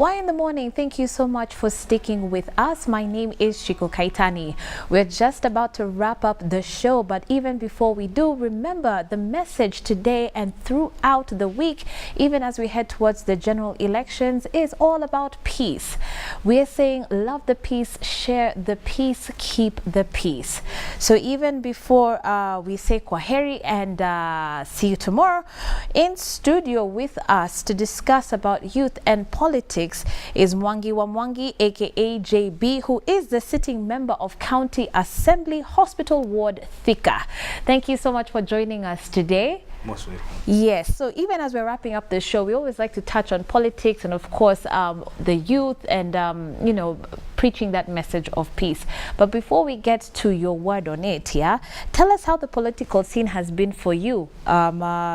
Why in the morning? Thank you so much for sticking with us. My name is Shiko Kaitani. We're just about to wrap up the show, but even before we do, remember the message today and throughout the week, even as we head towards the general elections, is all about peace. We're saying love the peace, share the peace, keep the peace. So even before we say kwaheri and see you tomorrow, in studio with us to discuss about youth and politics is Mwangi wa Mwangi, aka JB, who is the sitting member of County Assembly Hospital Ward Thika. Thank you so much for joining us today. Most welcome. Yes, so even as we're wrapping up the show, we always like to touch on politics and of course the youth and you know, preaching that message of peace. But before we get to your word on it, yeah, tell us how the political scene has been for you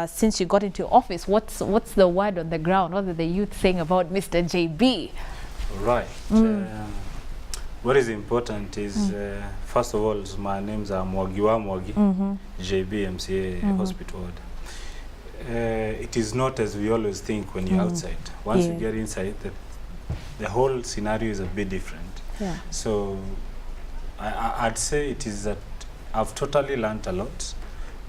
since you got into office. What's the word on the ground? What are the youth saying about Mr. JB? Right. What is important is first of all, my names are Mwangi wa Mwangi, JB MCA Hospital. It is not as we always think when you're outside. Once you get inside, the whole scenario is a bit different. Yeah. So I'd say it is that I've totally learned a lot,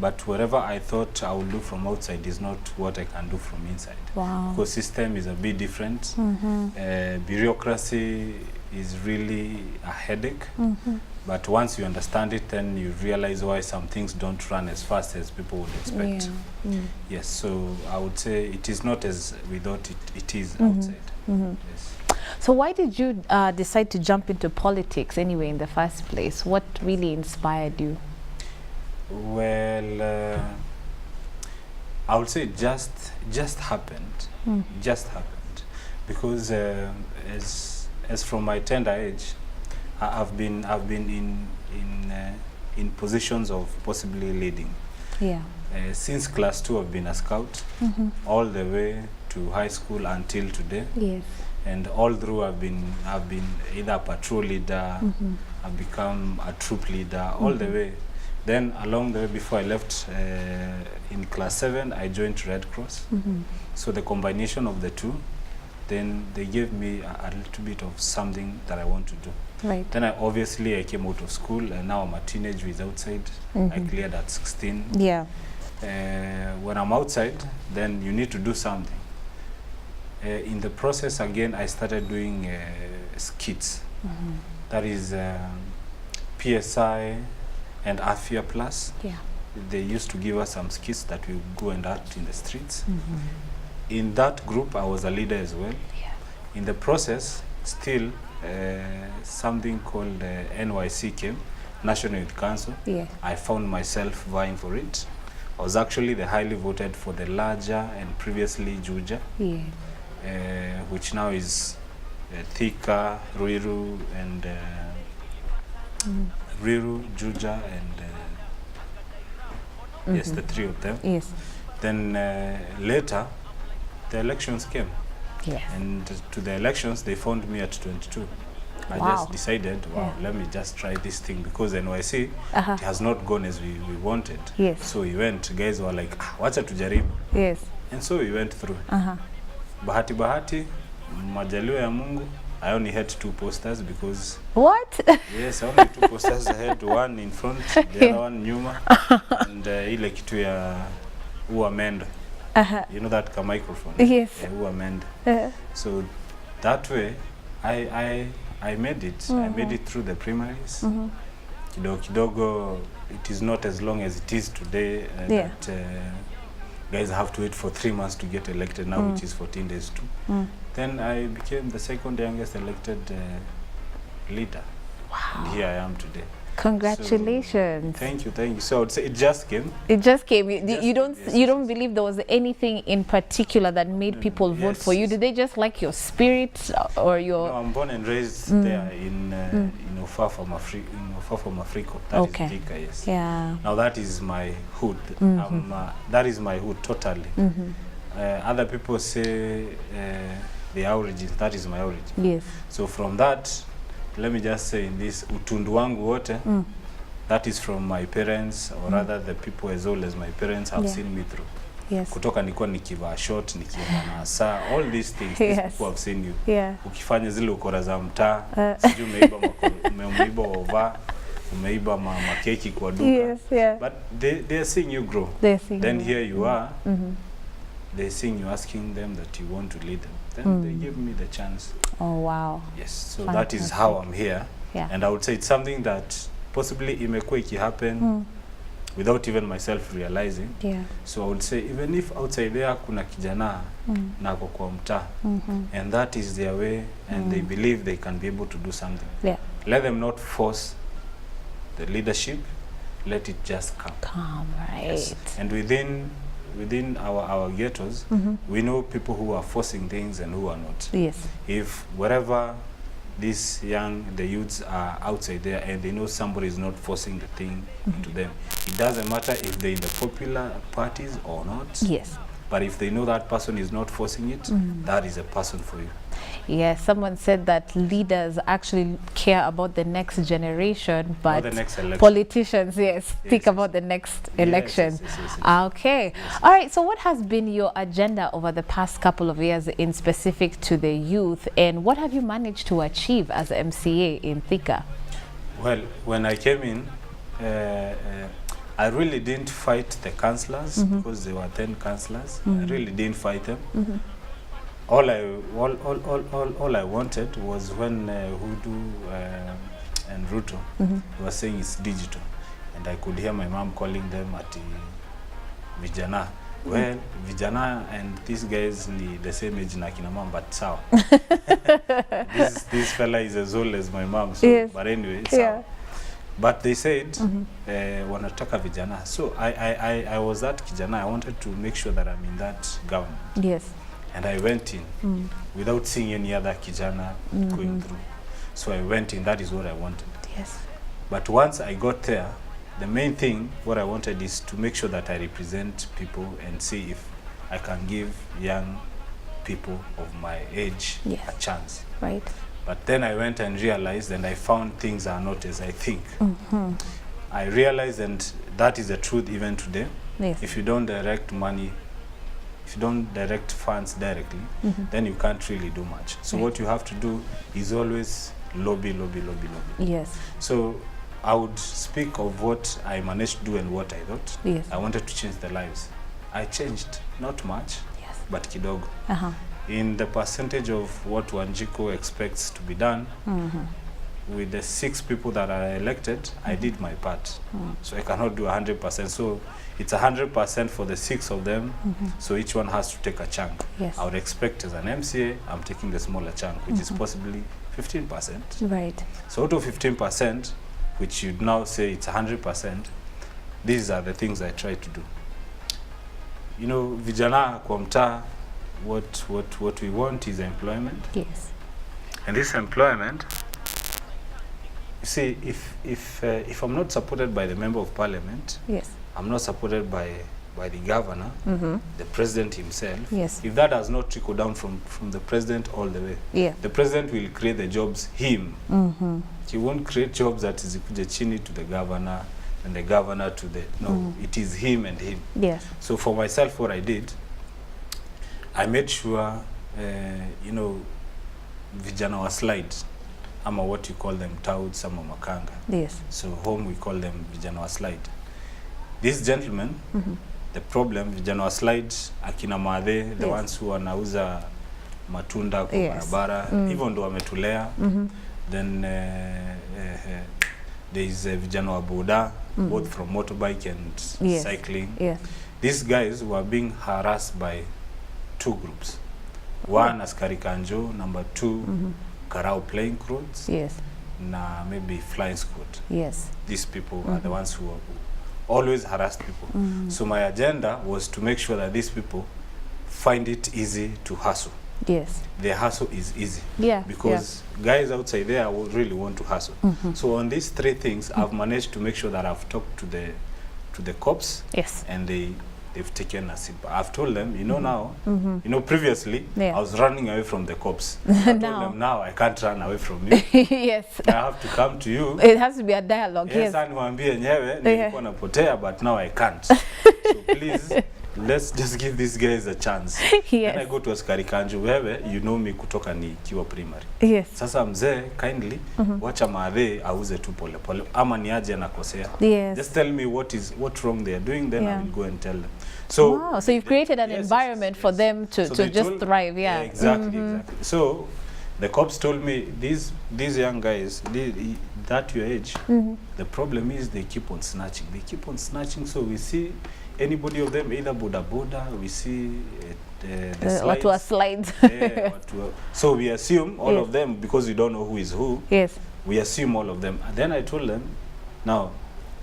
but whatever I thought I would do from outside is not what I can do from inside. Wow. Because system is a bit different. Bureaucracy is really a headache. But once you understand it, then you realize why some things don't run as fast as people would expect. Yes, so I would say it is not as we thought it is outside. Yes. So why did you decide to jump into politics anyway in the first place? What really inspired you? Well, I would say it just happened. Just happened. Because as from my tender age, I've been in positions of possibly leading. Yeah. Since class 2, I've been a scout, all the way to high school until today. Yes. And all through, I've been either a patrol leader, I've become a troop leader, all the way. Then along the way, before I left in class 7, I joined Red Cross. So the combination of the two, then they gave me a little bit of something that I want to do. Right. Then I came out of school and now I'm a teenager who is outside. I cleared at 16. Yeah. When I'm outside, then you need to do something. In the process, again, I started doing skits. That is PSI and Afia Plus. Yeah. They used to give us some skits that we would go and act in the streets. In that group, I was a leader as well. Yeah. In the process, still, something called NYC came, National Youth Council. Yeah. I found myself vying for it. I was actually the highly voted for the larger and previously Juja, which now is Thika, Ruiru, and Ruiru, Juja, and yes, the three of them. Yes. Then later, the elections came. Yes. And to the elections, they found me at 22. I just decided, let me just try this thing because NYC it has not gone as we wanted. Yes. So we went, guys were like, wacha tujaribu. Yes. And so we went through. Bahati, majaliwa ya Mungu, I only had 2 posters because... What? Yes, I only 2 posters. I had one in front, the other one nyuma, and ile kitu ya uamendo. You know that microphone? Yes. Uamendo. So that way, I made it. I made it through the primaries. Kidogo, it is not as long as it is today. That guys have to wait for 3 months to get elected now, which is 14 days too. Then I became the second youngest elected leader. Wow. And here I am today. Congratulations. So, thank you. So I would say it just came. It just came. You don't believe there was anything in particular that made people vote for you? Did they just like your spirit or your... No, I'm born and raised there in far from Africa. That is Thika, yes. Yeah. Now that is my hood. That is my hood totally. Other people say the origins. That is my origin. Yes. So from that, let me just say in this utundu wangu wote, that is from my parents, or rather the people as old as my parents have seen me through. kutoka nilikuwa nikivaa short, nikienda na saa, all these things, these people have seen you. Ukifanya zile ukora za mtaa, sijui umeiba ova, umeiba makeki kwa duka. But they are seeing you grow. Then here you are, they're seeing you, asking them that you want to lead them. Then they give me the chance. Oh, wow. Yes, so that is how I'm here. And I would say it's something that possibly imekuwa happen without even myself realizing. So I would say even if outside there kuna kijana na ako kwa mtaa, and that is their way, and they believe they can be able to do something. Let them not force the leadership, let it just come. Right. And within our ghettos, we know people who are forcing things and who are not. If wherever these the youths are outside there and they know somebody is not forcing the thing into them, it doesn't matter if they're in the popular parties or not. But if they know that person is not forcing it, that is a person for you. Someone said that leaders actually care about the next generation, but the next politicians, think about the next election. Okay. All right. So what has been your agenda over the past couple of years in specific to the youth, and what have you managed to achieve as MCA in Thika? Well, when I came in, I really didn't fight the councillors because there were 10 councillors. I really didn't fight them. All I wanted was when Hudu and Ruto were saying it's digital, and I could hear my mom calling them at vijana. Well, vijana and these guys need the same age na kina mom, but sawa. This fella is as old as my mom, so but anyway, sawa. But they said wanataka vijana. So I was that kijana. I wanted to make sure that I'm in that government. And I went in without seeing any other kijana going through. So I went in, that is what I wanted. But once I got there, the main thing, what I wanted is to make sure that I represent people and see if I can give young people of my age a chance. But then I went and realized, and I found things are not as I think. I realized, and that is the truth even today, if you don't direct money, if you don't direct funds directly, then you can't really do much. So what you have to do is always lobby. So I would speak of what I managed to do and what I thought. I wanted to change the lives. I changed, not much, but kidogo. In the percentage of what Wanjiku expects to be done, with the 6 people that are elected, I did my part. So I cannot do 100%. So it's 100% for the 6 of them. So each one has to take a chunk. I would expect as an MCA, I'm taking the smaller chunk, which is possibly 15%. So out of 15%, which you'd now say it's 100%, these are the things I try to do. You know, vijana kwa mtaa, what we want is employment. And this employment, you see, if I'm not supported by the member of parliament, I'm not supported by the governor, the president himself. If that does not trickle down from the president all the way, the president will create the jobs him. He won't create jobs that is chini to the governor and the governor to the it is him and him. So for myself, what I did, I made sure you know, vijana wa slide, ama what you call them, touts, ama makanga. So home we call them vijana wa slide. These gentlemen, the problem, vijana wa slide, akina madhe, the ones who wanauza matunda kwa barabara, even ndo wametulea. Then there is vijana wa boda, both from motorbike and cycling. These guys were being harassed by 2 groups. One askari kanjo, number 2 karao playing clothes, na maybe flying squad. These people are the ones who always harass people. So my agenda was to make sure that these people find it easy to hustle. Their hustle is easy. Because guys outside there really want to hustle. So on these 3 things, I've managed to make sure that I've talked to the cops, and they've taken a seat. But I've told them, you know, now, you know, previously I was running away from the cops. I told them, now I can't run away from you. I have to come to you. It has to be a dialogue. And niwaambie nyewe nilikuwa napotea, but now I can't. So please let's just give these guys a chance. Yes. Then I go to Askari Kanju, wewe, you know me kutoka nikiwa primary. Yes. Sasa mzee, kindly, wacha maadhe auze tu pole pole. Ama niaje nakosea. Yes. Just tell me what wrong they are doing, then I will go and tell them. So, wow, so you've created an environment for them to just thrive, yeah. Exactly, exactly. So, the cops told me, these young guys, that your age, the problem is they keep on snatching. They keep on snatching, so we see anybody of them, either Boda Boda, we see the slides. Or slides. So we assume all of them, because we don't know who is who, yes. we assume all of them. And then I told them, now,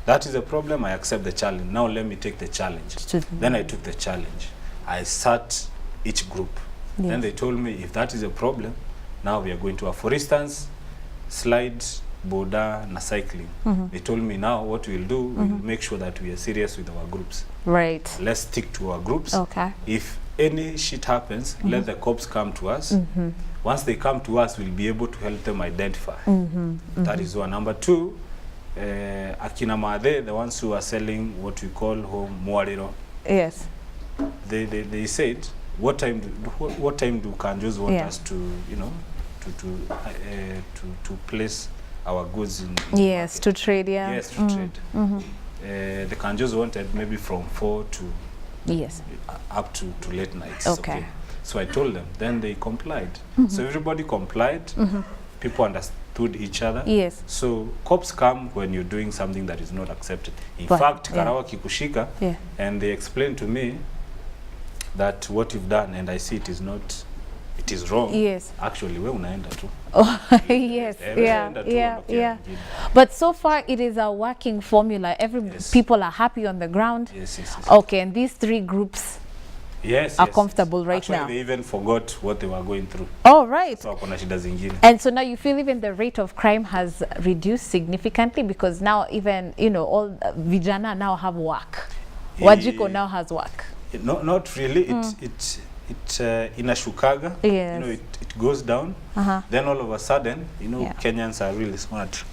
that is a problem, I accept the challenge. Now let me take the challenge. Then I took the challenge. I sat each group. Yes. Then they told me, if that is a problem, now we are going to have, for instance, slides, boda, na cycling. They told me now what we'll do, we'll make sure that we are serious with our groups. Right. Let's stick to our groups. Okay. If any shit happens, let the cops come to us. Once they come to us, we'll be able to help them identify. That is one. Number two, akina maadhe, the ones who are selling what we call home muariro. Yes. They said, what time do Kanjos want us to, you know, to place our goods in yes, to trade, yeah. Yes, to trade. The Kanjos wanted maybe from 4 to yes, up to late nights. Okay. So I told them, then they complied. So everybody complied. People understood each other. Yes. So cops come when you're doing something that is not accepted. In fact, Karawa kikushika, and they explained to me that what you've done, and I see it is not, it is wrong. Yes. Actually, we unaenda tu. Oh, yes. Yeah. But so far, it is a working formula. People are happy on the ground. Yes. Okay, and these three groups are comfortable right now. They even forgot what they were going through. Oh, right. So, and so now you feel even the rate of crime has reduced significantly, because now even, you know, all vijana now have work. Wajiko now has work. Not really. It inashukaga. Yes. You know, it goes down. Then all of a sudden, you know, Kenyans are really smart.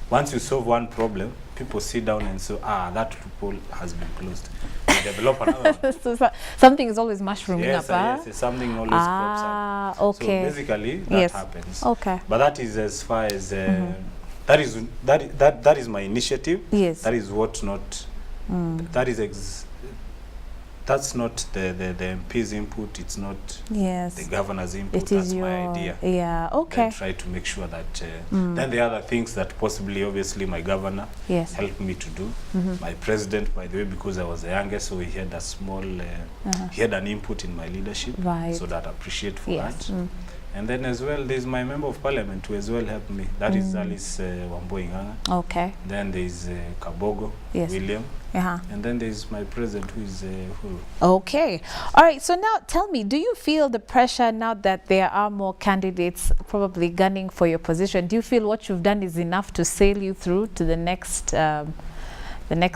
Once you solve one problem, people sit down and say, that loophole has been closed. They develop another one. So something is always mushrooming up. Yes, something always crops up. Okay. So basically, that happens. Okay. But that is as far as that is my initiative. Yes. That is what not. That is that's not the MP's input. It's not the governor's input. That's my idea. Yeah. Okay. And try to make sure that then the other things that possibly, obviously, my governor helped me to do. My president, by the way, because I was the youngest, so he had a small, he had an input in my leadership. Right. So that I appreciate for that. And then as well, there's my member of parliament who as well helped me. That is Alice Wamboinganga. Okay. Then there's Kabogo, William. And then there's my president, who is Huru. Okay. All right. So now tell me, do you feel the pressure now that there are more candidates probably gunning for your position? Do you feel what you've done is enough to sail you through to the next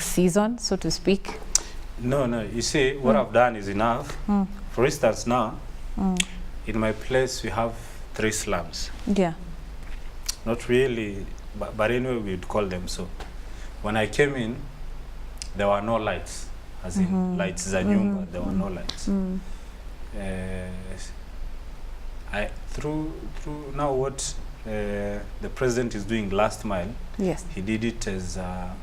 season, so to speak? No. You see, what I've done is enough. For instance, now, in my place, we have 3 slums. Yeah. Not really, but anyway, we'd call them so. When I came in, there were no lights, as in lights za nyumba, there were no lights. Through now what the president is doing last mile, he did it as a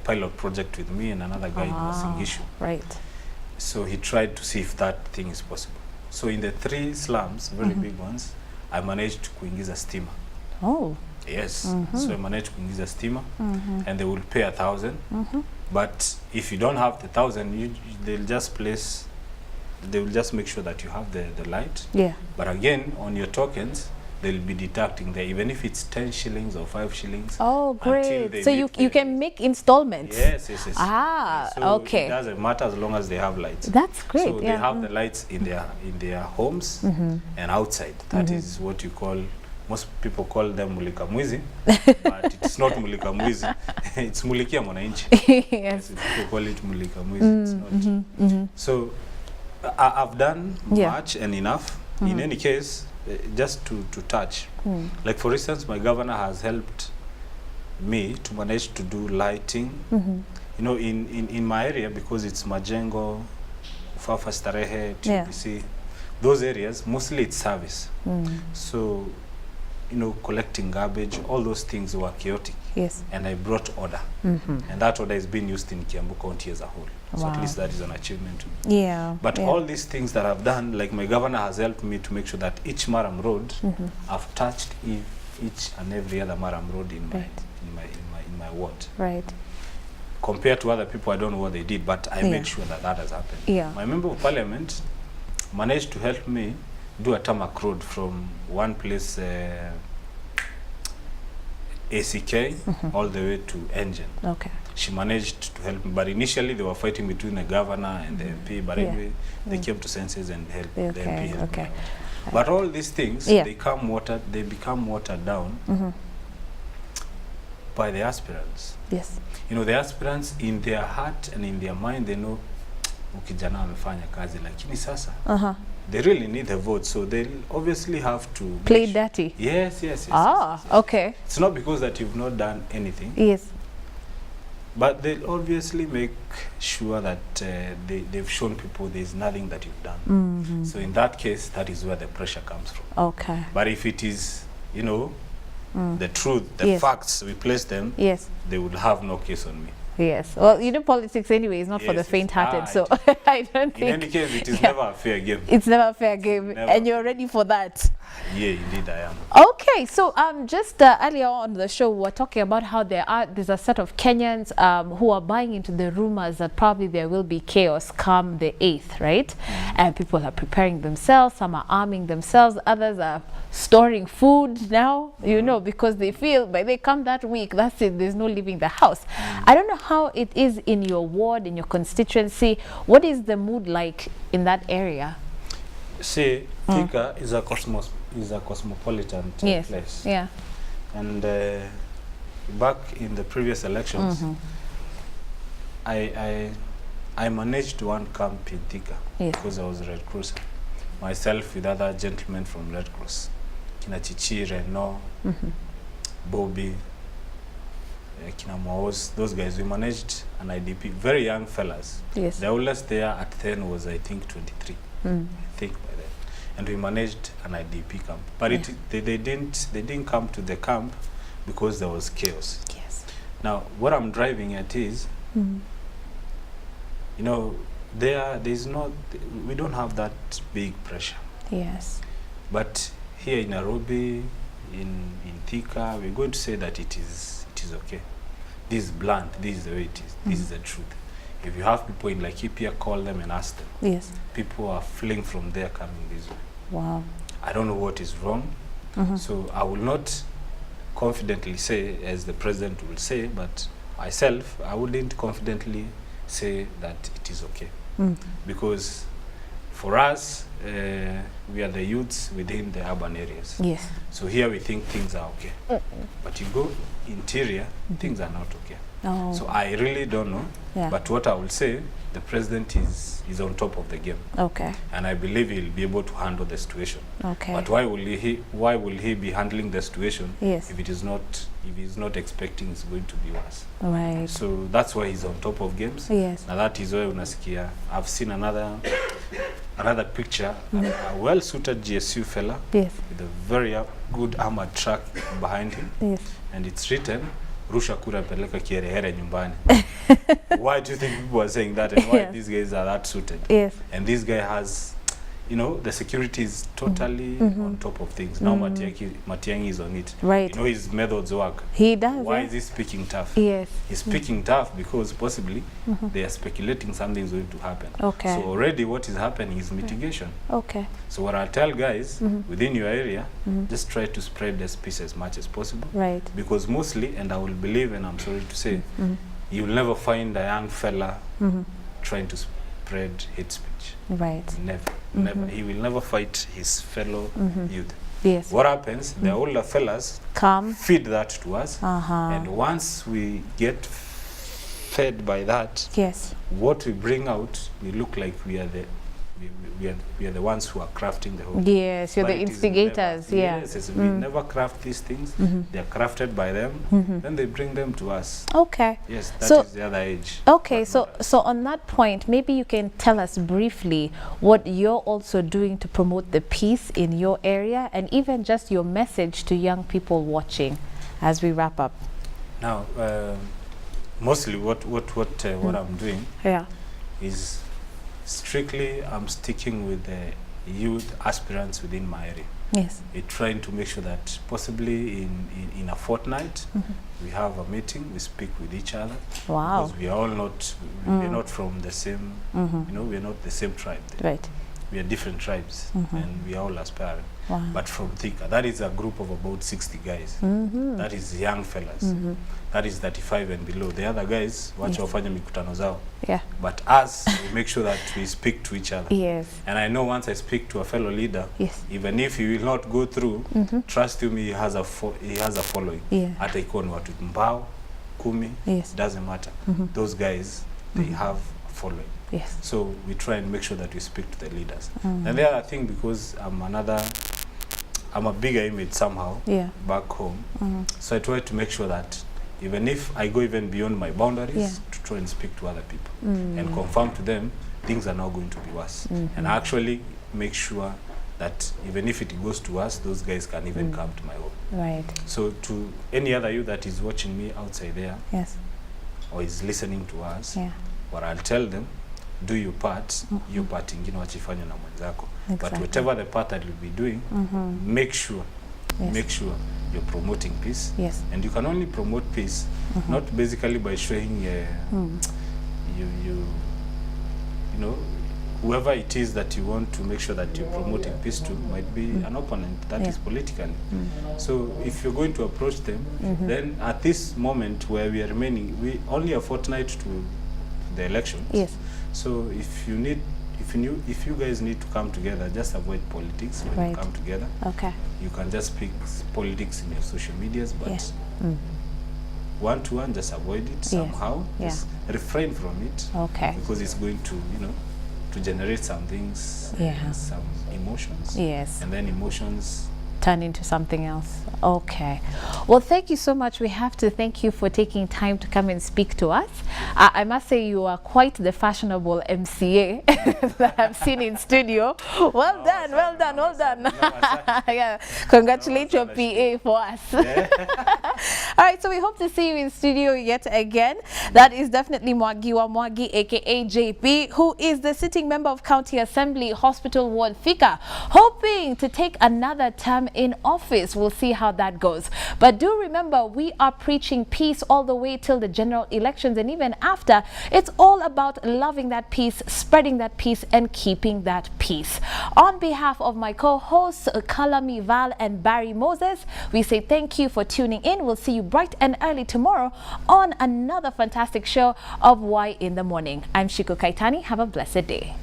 pilot project with me and another guy in Wasingishu. Right. So he tried to see if that thing is possible. So in the 3 slums, very big ones, I managed to kuingiza stima. Oh. Yes. So I managed to kuingiza stima, and they will pay 1,000. But if you don't have the 1,000, they'll just they will just make sure that you have the light. Yeah. But again, on your tokens, they'll be deducting there, even if it's 10 shillings or 5 shillings. Oh, great. So you can make installments. Yes. Ah, so okay. It doesn't matter as long as they have lights. That's great. So they have the lights in their homes and outside. That is what you call, most people call them mulika mwizi, but it's not mulika mwizi. It's mulikia mwananchi. Yes. People call it mulika mwizi. It's not. So I've done much and enough. In any case, just to touch, like for instance, my governor has helped me to manage to do lighting. You know, in my area, because it's Majengo, Fafa Starehe, TBC, those areas, mostly it's service. So, you know, collecting garbage, all those things were chaotic. Yes. And I brought order. And that order is being used in Kiambu County as a whole. So at least that is an achievement to me. Yeah. But all these things that I've done, like my governor has helped me to make sure that each Maram road, I've touched each and every other Maram road in my ward. Right. Compared to other people, I don't know what they did, but I made sure that that has happened. Yeah. My member of parliament managed to help me do a tarmac road from one place, ACK, all the way to Engine. Okay. She managed to help me, but initially they were fighting between the governor and the MP, but anyway, they came to senses and helped the MP helped me. But all these things, they become watered down by the aspirants. Yes. You know, the aspirants in their heart and in their mind, they know ukijana amefanya kazi, lakini sasa they really need the vote, so they obviously have to play dirty. Yes. Okay. It's not because that you've not done anything. Yes. But they'll obviously make sure that they've shown people there's nothing that you've done. So in that case, that is where the pressure comes from. Okay. But if it is, you know, the truth, the facts, we place them, they would have no case on me. Yes. Well, you know, politics anyway is not for the faint-hearted, so I don't think... In any case, it is never a fair game. It's never a fair game, and you're ready for that. Yeah, indeed I am. Okay, so just earlier on the show, we were talking about how there's a set of Kenyans who are buying into the rumors that probably there will be chaos come the 8th, right? And people are preparing themselves, some are arming themselves, others are storing food now, you know, because they feel by they come that week, that's it, there's no leaving the house. I don't know how it is in your ward, in your constituency. What is the mood like in that area? See, Thika is a cosmopolitan place. Yeah. And back in the previous elections, I managed one camp in Thika because I was a Red Crosser. Myself with other gentlemen from Red Cross. Kina Chichi, Reno, Bobby, Kina Maos, those guys, we managed an IDP, very young fellas. Yes. The oldest there at 10 was, I think, 23. I think by then. And we managed an IDP camp. But they didn't come to the camp because there was chaos. Yes. Now, what I'm driving at is, you know, there's not, we don't have that big pressure. Yes. But here in Nairobi, in Thika, we're going to say that it is okay. This is blunt, this is the way it is, this is the truth. If you have people in Laikipia, call them and ask them. Yes. People are fleeing from there coming this way. Wow. I don't know what is wrong. So I will not confidently say, as the president will say, but myself, I wouldn't confidently say that it is okay. Because for us, we are the youths within the urban areas. Yes. So here we think things are okay. But you go interior, things are not okay. Oh. So I really don't know. Yeah. But what I will say, the president is on top of the game. Okay. And I believe he'll be able to handle the situation. Okay. But why will he be handling the situation if he's not expecting it's going to be worse? Right. So that's why he's on top of games. Yes. Now that is why unasikia. I've seen another picture, a well-suited GSU fella with a very good armored truck behind him. Yes. And it's written, Rusha kura peleka kiherehere nyumbani. Why do you think people are saying that, and why these guys are that suited? Yes. And this guy has, you know, the security is totally on top of things. Now Matiang'i is on it. Right. You know his methods work. He does. Why is he speaking tough? Yes. He's speaking tough because possibly they are speculating something is going to happen. Okay. So already what is happening is mitigation. Okay. So what I'll tell guys, within your area, just try to spread this peace as much as possible. Right. Because mostly, and I will believe, and I'm sorry to say, you'll never find a young fella trying to spread hate speech. Right. Never. Never. He will never fight his fellow youth. Yes. What happens, the older fellas feed that to us, and once we get fed by that, what we bring out, we look like we are the we are the ones who are crafting the whole. Yes, you're the instigators. Yes, we never craft these things. They are crafted by them. Then they bring them to us. Okay. Yes, that is the other age. Okay, so on that point, maybe you can tell us briefly what you're also doing to promote the peace in your area, and even just your message to young people watching as we wrap up. Now, mostly what I'm doing is strictly I'm sticking with the youth aspirants within my area. Yes. Trying to make sure that possibly in a fortnight we have a meeting, we speak with each other. Wow. Because we are all not, we're not from the same, you know, we're not the same tribe. Right. We are different tribes and we are all aspiring. Wow. But from Thika, that is a group of about 60 guys. That is young fellas. That is 35 and below. The other guys, wacha wafanye mikutano zao. Yeah. But us, we make sure that we speak to each other. Yes. And I know once I speak to a fellow leader, even if he will not go through, trust you me, he has a following. Yeah. Hata ikuwa ni watu mbao, kumi, doesn't matter. Those guys, they have a following. Yes. So we try and make sure that we speak to the leaders. And the other thing, because I'm a bigger image somehow back home. So I try to make sure that even if I go even beyond my boundaries to try and speak to other people and confirm to them things are not going to be worse. And actually make sure that even if it goes to us, those guys can even come to my home. Right. So to any other you that is watching me outside there or is listening to us, what I'll tell them, do your part, your part ingine wachifanya na mwenzako. But whatever the part that you'll be doing, make sure you're promoting peace. Yes. And you can only promote peace, not basically by showing you know, whoever it is that you want to make sure that you're promoting peace to might be an opponent that is politically. So if you're going to approach them, then at this moment where we are remaining, we only a fortnight to the elections. Yes. So if you guys need to come together, just avoid politics when you come together. Okay. You can just speak politics in your social medias, but one-to-one, just avoid it somehow. Just refrain from it. Okay. Because it's going to, you know, to generate some things, some emotions. Yes. And then emotions turn into something else. Okay. Well, thank you so much. We have to thank you for taking time to come and speak to us. I must say you are quite the fashionable MCA that I've seen in studio. Well done, well done, well done. Yeah. Congratulate your PA for us. All right, so we hope to see you in studio yet again. That is definitely Mwagiwa Mwagi, aka JP, who is the sitting member of County Assembly Hospital Ward Thika, hoping to take another term in office. We'll see how that goes. But do remember, we are preaching peace all the way till the general elections, and even after. It's all about loving that peace, spreading that peace, and keeping that peace. On behalf of my co-hosts Kalami Val and Barry Moses, we say thank you for tuning in. We'll see you bright and early tomorrow on another fantastic show of Y in the Morning. I'm Shiko Kaitani. Have a blessed day.